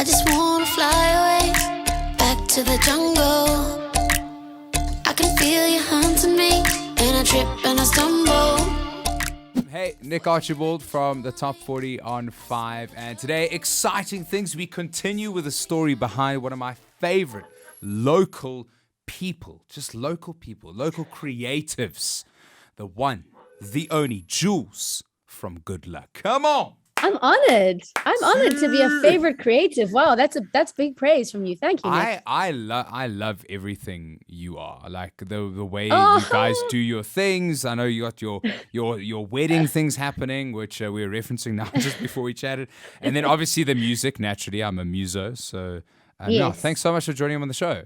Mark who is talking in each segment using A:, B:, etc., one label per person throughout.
A: I just wanna fly away, back to the jungle. I can feel you hunting me, and I trip and I stumble.
B: Hey, Nick Archibald from the Top 40 on 5. And today, exciting things. We continue with the story behind one of my favorite local people. Just local people, local creatives. The one, the only, Jules from Goodluck. Come on!
C: I'm honored. I'm honored to be a favorite creative. Wow, that's big praise from you. Thank you, Nick.
B: I love everything you are. Like the way you guys do your things. I know you got your wedding things happening, which we were referencing now just before we chatted. And then obviously the music. Naturally, I'm a muso. So no, thanks so much for joining me on the show.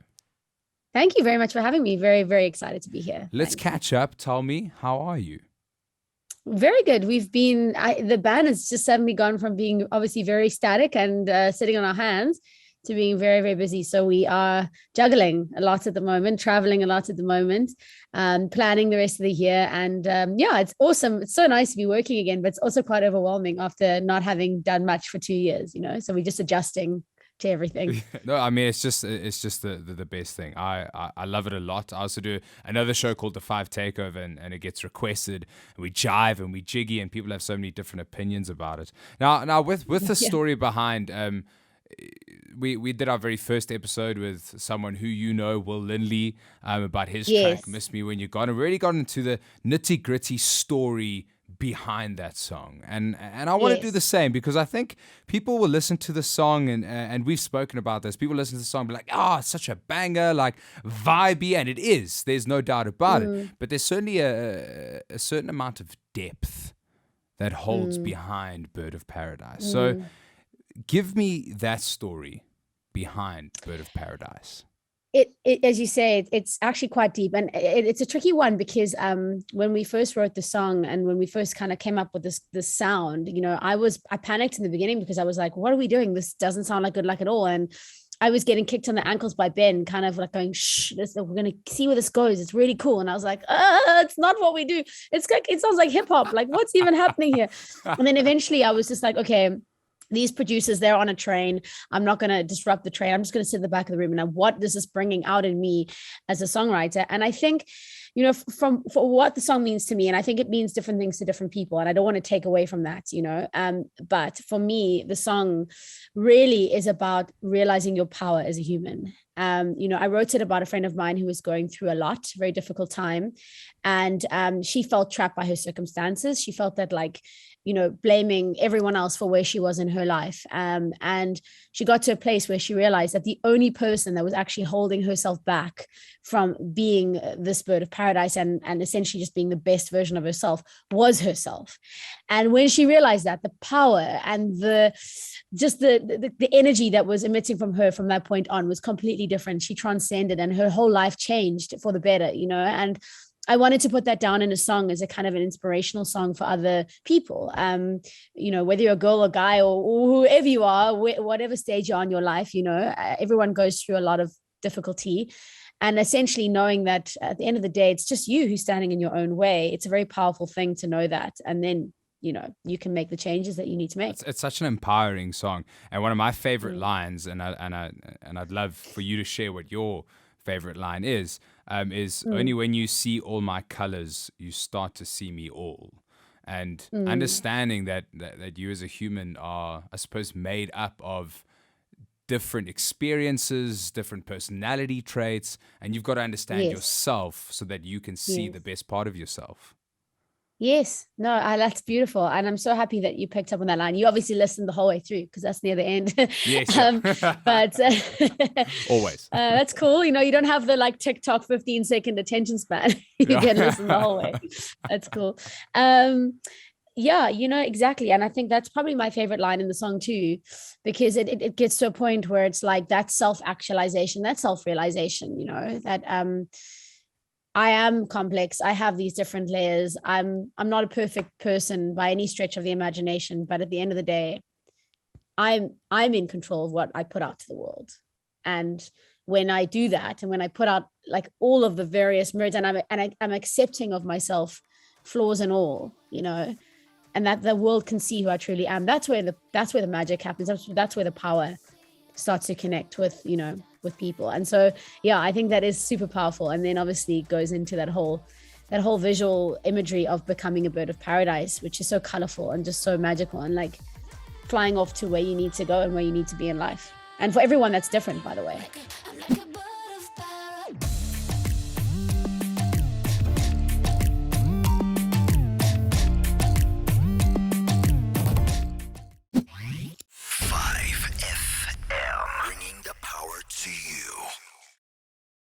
C: Thank you very much for having me. Very, very excited to be here.
B: Let's catch up. Tell me, how are you?
C: Very good. The band has just suddenly gone from being obviously very static and sitting on our hands to being very, very busy. So we are juggling a lot at the moment, traveling a lot at the moment, planning the rest of the year. And it's awesome. It's so nice to be working again, but it's also quite overwhelming after not having done much for 2 years, So we're just adjusting to everything.
B: No, I mean, it's just the best thing. I love it a lot. I also do another show called The 5 Takeover, and it gets requested, and we jive and we jiggy, and people have so many different opinions about it. Now with the story behind, we did our very first episode with someone who Will Lindley, about his track "Miss Me When You're Gone," and really got into the nitty gritty story behind that song, and I want to do the same, because I think people will listen to the song, and we've spoken about this. People listen to the song and be like, it's such a banger, like vibey, and it is. There's no doubt about it. But there's certainly a certain amount of depth that holds behind Bird of Paradise. So give me that story behind Bird of Paradise.
C: It as you say, it's actually quite deep, and it's a tricky one, because when we first wrote the song and when we first kind of came up with this sound, I panicked in the beginning, because I was like, what are we doing? This doesn't sound like Goodluck at all. And I was getting kicked on the ankles by Ben, kind of like going, shh, we're going to see where this goes. It's really cool. And I was like, it's not what we do. It sounds like hip hop. Like, what's even happening here? And then eventually I was just like, okay, these producers, they're on a train. I'm not going to disrupt the train. I'm just going to sit in the back of the room. And what is this bringing out in me as a songwriter? And I think, for what the song means to me, and I think it means different things to different people, and I don't want to take away from that, but for me, the song really is about realizing your power as a human. I wrote it about a friend of mine who was going through a lot, very difficult time. And she felt trapped by her circumstances. She felt that blaming everyone else for where she was in her life. And she got to a place where she realized that the only person that was actually holding herself back from being this bird of paradise and essentially just being the best version of herself was herself. And when she realized that, the power and the energy that was emitting from her from that point on was completely different. She transcended, and her whole life changed for the better, and I wanted to put that down in a song as a kind of an inspirational song for other people. Whether you're a girl or guy or whoever you are, whatever stage you're on in your life, everyone goes through a lot of difficulty. And essentially knowing that at the end of the day, it's just you who's standing in your own way. It's a very powerful thing to know that. And then, you can make the changes that you need to make.
B: It's such an empowering song. And one of my favorite lines, and I'd love for you to share what your favorite line is only when you see all my colors, you start to see me all. And understanding that you as a human are, I suppose, made up of different experiences, different personality traits, and you've got to understand yourself so that you can see the best part of yourself.
C: Yes, no, that's beautiful. And I'm so happy that you picked up on that line. You obviously listened the whole way through, because that's near the end.
B: Yes.
C: But
B: always.
C: That's cool. You don't have the TikTok 15-second attention span. You can listen the whole way. That's cool. Exactly. And I think that's probably my favorite line in the song too, because it gets to a point where it's like that self-actualization, that self-realization, that I am complex. I have these different layers. I'm not a perfect person by any stretch of the imagination, but at the end of the day, I'm in control of what I put out to the world. And when I do that, and when I put out all of the various merits, and I'm accepting of myself, flaws and all, and that the world can see who I truly am. That's where the magic happens. That's where the power start to connect with, you know, with people. And so, yeah, I think that is super powerful. And then obviously it goes into that whole visual imagery of becoming a bird of paradise, which is so colorful and just so magical, and like flying off to where you need to go and where you need to be in life. And for everyone, that's different, by the way.